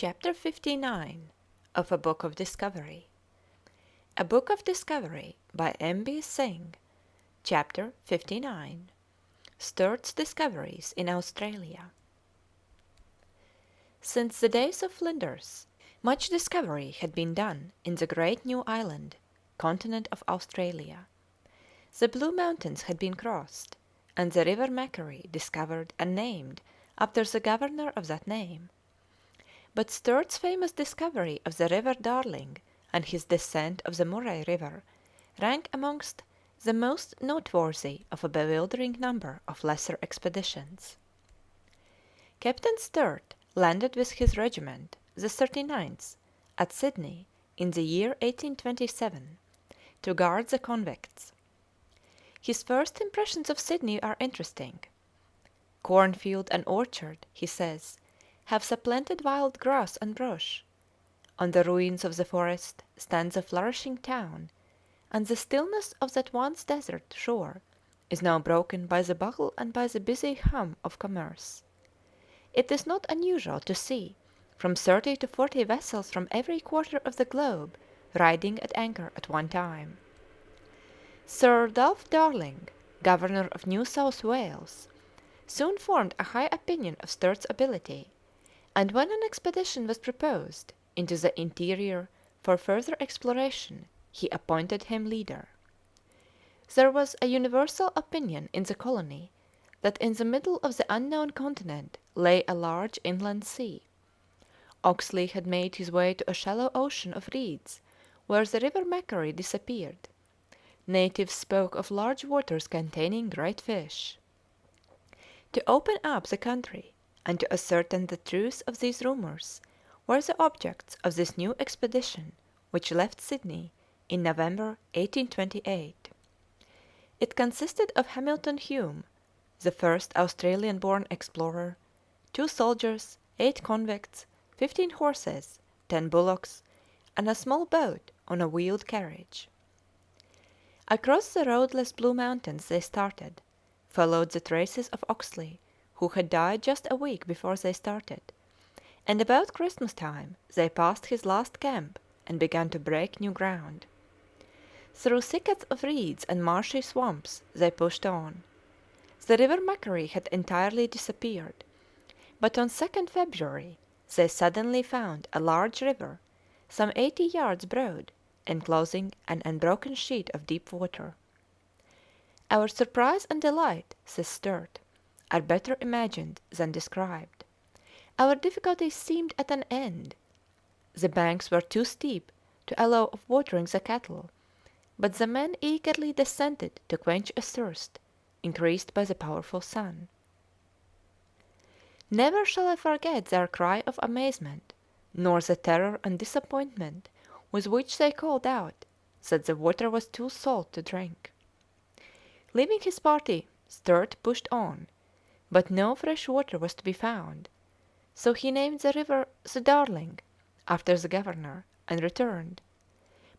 Chapter 59 of A Book of Discovery. A Book of Discovery by M.B. Synge. Chapter 59 Stuart's Discoveries in Australia. Since the days of Flinders, much discovery had been done in the great new island, continent of Australia. The Blue Mountains had been crossed, and the river Macquarie discovered and named after the governor of that name. But Stuart's famous discovery of the river Darling and his descent of the Murray River rank amongst the most noteworthy of a bewildering number of lesser expeditions. Captain Stuart landed with his regiment, the 39th, at Sydney in the year 1827, to guard the convicts. His first impressions of Sydney are interesting. Cornfield and orchard, he says, have supplanted wild grass and brush. On the ruins of the forest stands a flourishing town, and the stillness of that once desert shore is now broken by the bustle and by the busy hum of commerce. It is not unusual to see from 30 to 40 vessels from every quarter of the globe riding at anchor at one time. Sir Ralph Darling, governor of New South Wales, soon formed a high opinion of Stuart's ability, and when an expedition was proposed into the interior for further exploration, he appointed him leader. There was a universal opinion in the colony that in the middle of the unknown continent lay a large inland sea. Oxley had made his way to a shallow ocean of reeds where the river Macquarie disappeared. Natives spoke of large waters containing great fish. To open up the country and to ascertain the truth of these rumours were the objects of this new expedition which left Sydney in November 1828. It consisted of Hamilton Hume, the first Australian-born explorer, 2 soldiers, 8 convicts, 15 horses, 10 bullocks, and a small boat on a wheeled carriage. Across the roadless Blue Mountains they started, followed the traces of Oxley, who had died just a week before they started, and about Christmas time they passed his last camp and began to break new ground. Through thickets of reeds and marshy swamps they pushed on. The river Macquarie had entirely disappeared, but on 2nd February they suddenly found a large river, some 80 yards broad, enclosing an unbroken sheet of deep water. Our surprise and delight, says Stuart, are better imagined than described. Our difficulties seemed at an end. The banks were too steep to allow of watering the cattle, but the men eagerly descended to quench a thirst increased by the powerful sun. Never shall I forget their cry of amazement, nor the terror and disappointment with which they called out that the water was too salt to drink. Leaving his party, Stuart pushed on, but no fresh water was to be found, so he named the river the Darling, after the governor, and returned,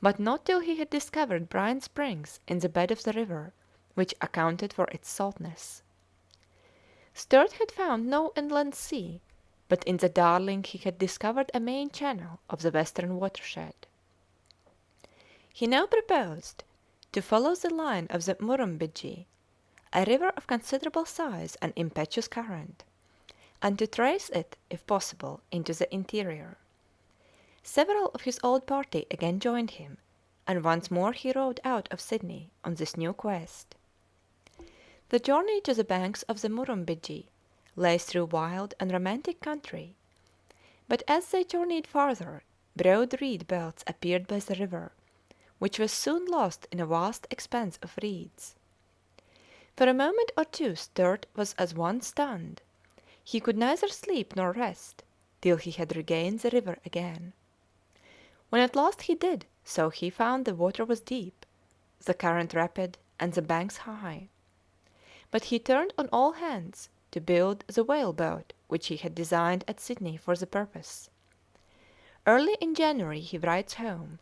but not till he had discovered brine springs in the bed of the river, which accounted for its saltness. Stuart had found no inland sea, but in the Darling he had discovered a main channel of the western watershed. He now proposed to follow the line of the Murrumbidgee, a river of considerable size and impetuous current, and to trace it, if possible, into the interior. Several of his old party again joined him, and once more he rode out of Sydney on this new quest. The journey to the banks of the Murrumbidgee lay through wild and romantic country, but as they journeyed farther, broad reed belts appeared by the river, which was soon lost in a vast expanse of reeds. For a moment or two Stuart was as one stunned. He could neither sleep nor rest till he had regained the river again. When at last he did so he found the water was deep, the current rapid, and the banks high. But he turned on all hands to build the whale boat which he had designed at Sydney for the purpose. Early in January he writes home: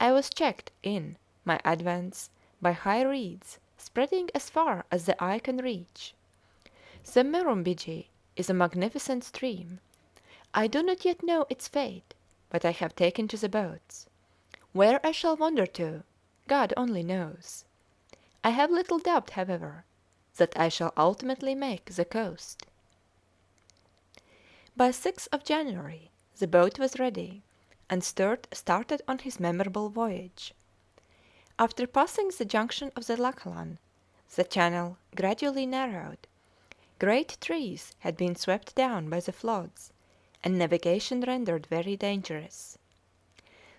I was checked in my advance by high reeds spreading as far as the eye can reach. The Murrumbidgee is a magnificent stream. I do not yet know its fate, but I have taken to the boats. Where I shall wander to, God only knows. I have little doubt, however, that I shall ultimately make the coast. By 6th of January the boat was ready, and Stuart started on his memorable voyage. After passing the junction of the Lachlan, the channel gradually narrowed. Great trees had been swept down by the floods, and navigation rendered very dangerous.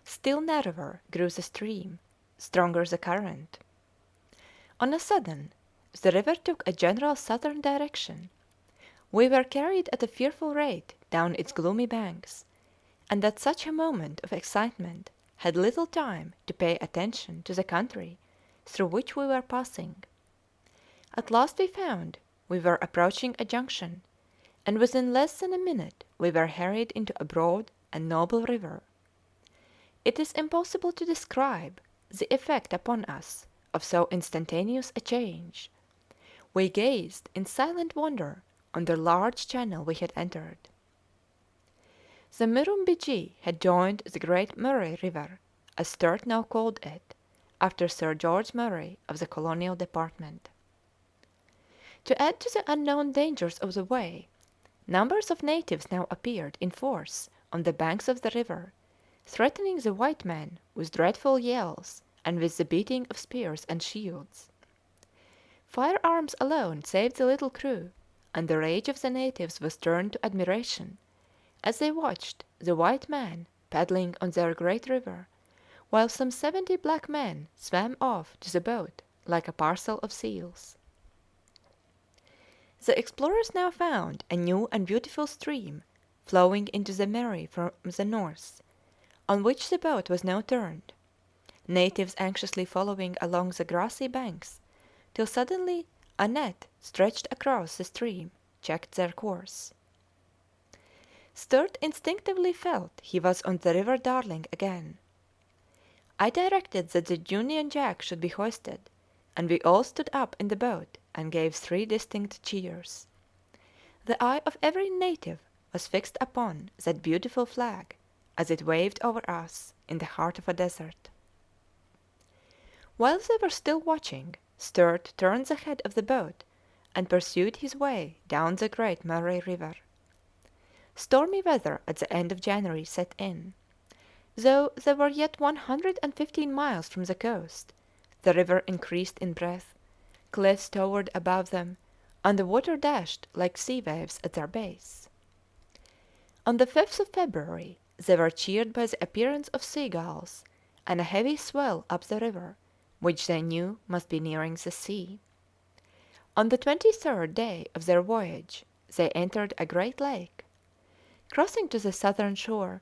Still narrower grew the stream, stronger the current. On a sudden, the river took a general southern direction. We were carried at a fearful rate down its gloomy banks, and at such a moment of excitement had little time to pay attention to the country through which we were passing. At last we found we were approaching a junction, and within less than a minute we were hurried into a broad and noble river. It is impossible to describe the effect upon us of so instantaneous a change. We gazed in silent wonder on the large channel we had entered. The Murrumbidgee had joined the great Murray River, as Stuart now called it, after Sir George Murray of the Colonial Department. To add to the unknown dangers of the way, numbers of natives now appeared in force on the banks of the river, threatening the white men with dreadful yells and with the beating of spears and shields. Firearms alone saved the little crew, and the rage of the natives was turned to admiration as they watched the white men paddling on their great river, while some 70 black men swam off to the boat like a parcel of seals. The explorers now found a new and beautiful stream flowing into the Murray from the north, on which the boat was now turned, natives anxiously following along the grassy banks, till suddenly a net stretched across the stream checked their course. Stuart instinctively felt he was on the River Darling again. I directed that the Union Jack should be hoisted, and we all stood up in the boat and gave 3 distinct cheers. The eye of every native was fixed upon that beautiful flag as it waved over us in the heart of a desert. While they were still watching, Stuart turned the head of the boat and pursued his way down the great Murray River. Stormy weather at the end of January set in. Though they were yet 115 miles from the coast, the river increased in breadth, cliffs towered above them, and the water dashed like sea waves at their base. On the 5th of February they were cheered by the appearance of sea gulls and a heavy swell up the river, which they knew must be nearing the sea. On the 23rd day of their voyage they entered a great lake. Crossing to the southern shore,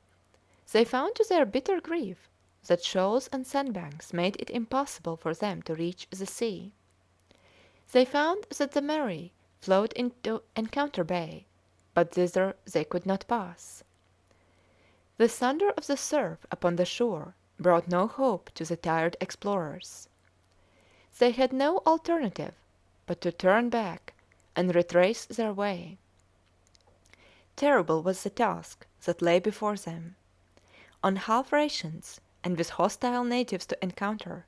they found to their bitter grief that shoals and sandbanks made it impossible for them to reach the sea. They found that the Murray flowed into Encounter Bay, but thither they could not pass. The thunder of the surf upon the shore brought no hope to the tired explorers. They had no alternative but to turn back and retrace their way. Terrible was the task that lay before them. On half rations, and with hostile natives to encounter,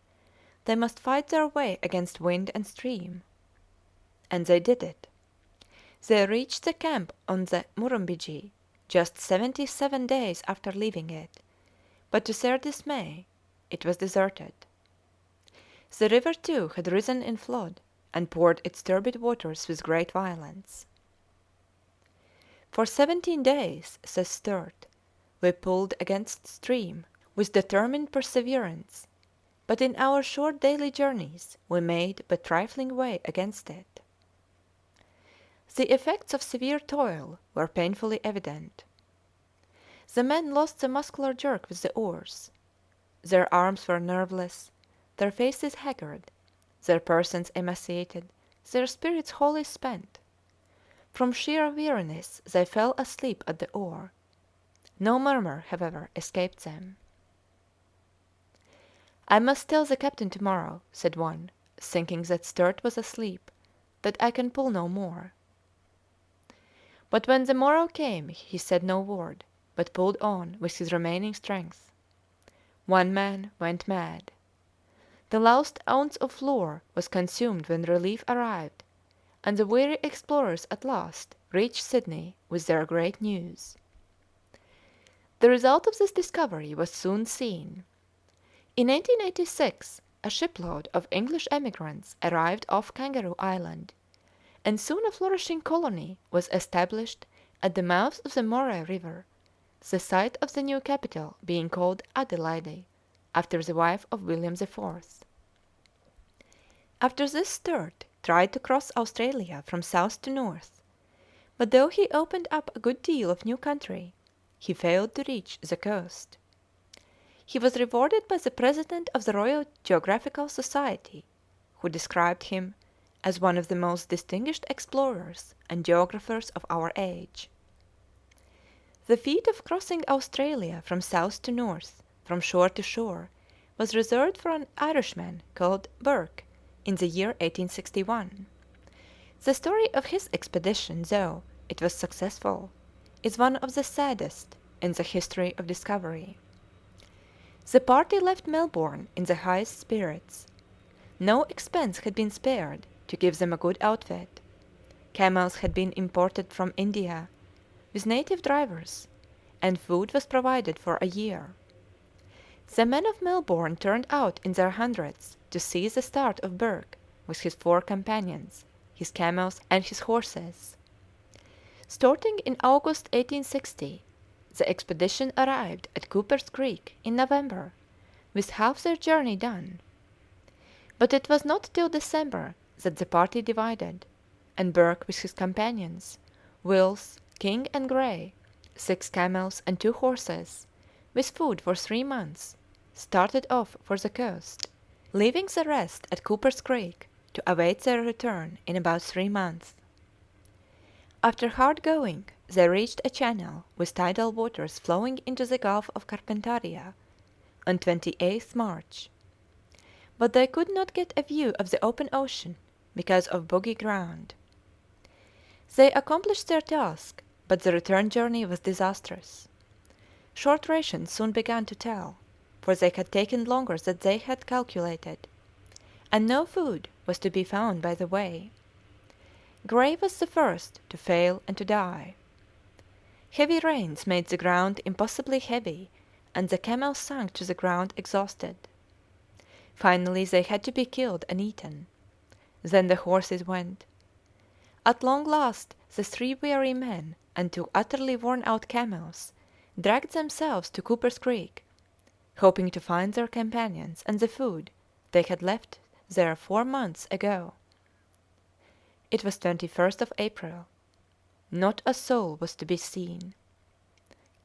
they must fight their way against wind and stream. And they did it. They reached the camp on the Murrumbidgee just 77 days after leaving it, but to their dismay it was deserted. The river too had risen in flood and poured its turbid waters with great violence. For 17 days, says Stuart, we pulled against stream with determined perseverance, but in our short daily journeys we made but trifling way against it. The effects of severe toil were painfully evident. The men lost the muscular jerk with the oars. Their arms were nerveless, their faces haggard, their persons emaciated, their spirits wholly spent. From sheer weariness they fell asleep at the oar. No murmur, however, escaped them. "I must tell the captain tomorrow," said one, thinking that Stuart was asleep, "that I can pull no more." But when the morrow came he said no word, but pulled on with his remaining strength. One man went mad. The last ounce of flour was consumed when relief arrived, and the weary explorers at last reached Sydney with their great news. The result of this discovery was soon seen. In 1886 a shipload of English emigrants arrived off Kangaroo Island, and soon a flourishing colony was established at the mouth of the Murray River, the site of the new capital being called Adelaide, after the wife of William IV. After this Stuart tried to cross Australia from south to north, but though he opened up a good deal of new country, he failed to reach the coast. He was rewarded by the President of the Royal Geographical Society, who described him as one of the most distinguished explorers and geographers of our age. The feat of crossing Australia from south to north, from shore to shore, was reserved for an Irishman called Burke in the year 1861. The story of his expedition, though it was successful, is one of the saddest in the history of discovery. The party left Melbourne in the highest spirits. No expense had been spared to give them a good outfit. Camels had been imported from India, with native drivers, and food was provided for a year. The men of Melbourne turned out in their hundreds to see the start of Burke with his 4 companions, his camels, and his horses. Starting in August 1860, the expedition arrived at Cooper's Creek in November, with half their journey done. But it was not till December that the party divided, and Burke with his companions, Wills, King, and Gray, 6 camels and 2 horses, with food for 3 months, started off for the coast, leaving the rest at Cooper's Creek to await their return in about 3 months. After hard going, they reached a channel with tidal waters flowing into the Gulf of Carpentaria on 28th March. But they could not get a view of the open ocean because of boggy ground. They accomplished their task, but the return journey was disastrous. Short rations soon began to tell, for they had taken longer than they had calculated, and no food was to be found by the way. Gray was the first to fail and to die. Heavy rains made the ground impossibly heavy, and the camels sank to the ground exhausted. Finally they had to be killed and eaten. Then the horses went. At long last the 3 weary men and 2 utterly worn-out camels dragged themselves to Cooper's Creek, hoping to find their companions and the food they had left there 4 months ago. It was 21st of April. Not a soul was to be seen.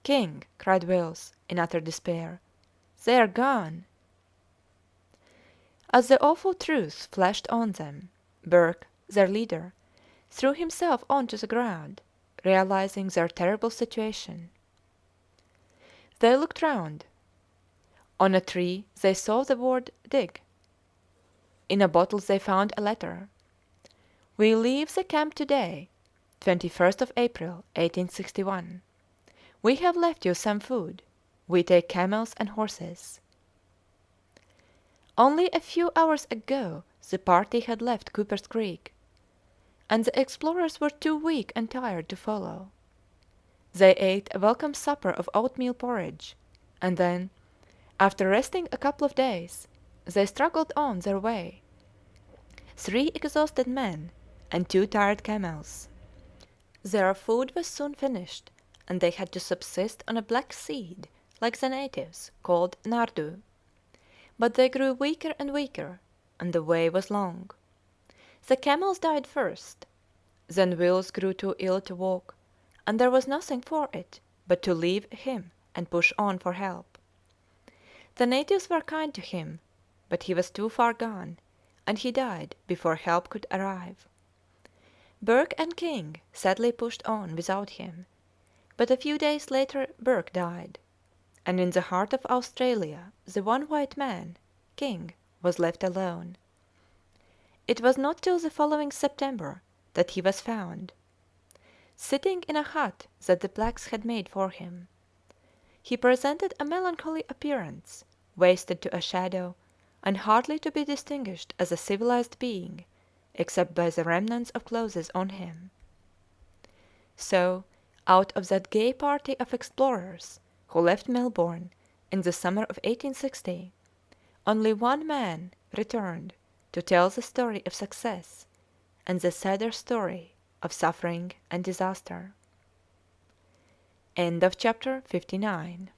"King," cried Wills, in utter despair, "they are gone!" As the awful truth flashed on them, Burke, their leader, threw himself on to the ground, realizing their terrible situation. They looked round. On a tree they saw the word "dig." In a bottle they found a letter. "We leave the camp today, 21st of April, 1861. We have left you some food. We take camels and horses." Only a few hours ago the party had left Cooper's Creek, and the explorers were too weak and tired to follow. They ate a welcome supper of oatmeal porridge, and then, after resting a couple of days, they struggled on their way, 3 exhausted men and 2 tired camels. Their food was soon finished, and they had to subsist on a black seed, like the natives, called nardu. But they grew weaker and weaker, and the way was long. The camels died first. Then Wills grew too ill to walk, and there was nothing for it but to leave him and push on for help. The natives were kind to him, but he was too far gone, and he died before help could arrive. Burke and King sadly pushed on without him, but a few days later Burke died, and in the heart of Australia the one white man, King, was left alone. It was not till the following September that he was found. sitting in a hut that the blacks had made for him. He presented a melancholy appearance, wasted to a shadow, and hardly to be distinguished as a civilized being, except by the remnants of clothes on him. So, out of that gay party of explorers who left Melbourne in the summer of 1860, only one man returned to tell the story of success and the sadder story of suffering and disaster. End of chapter 59.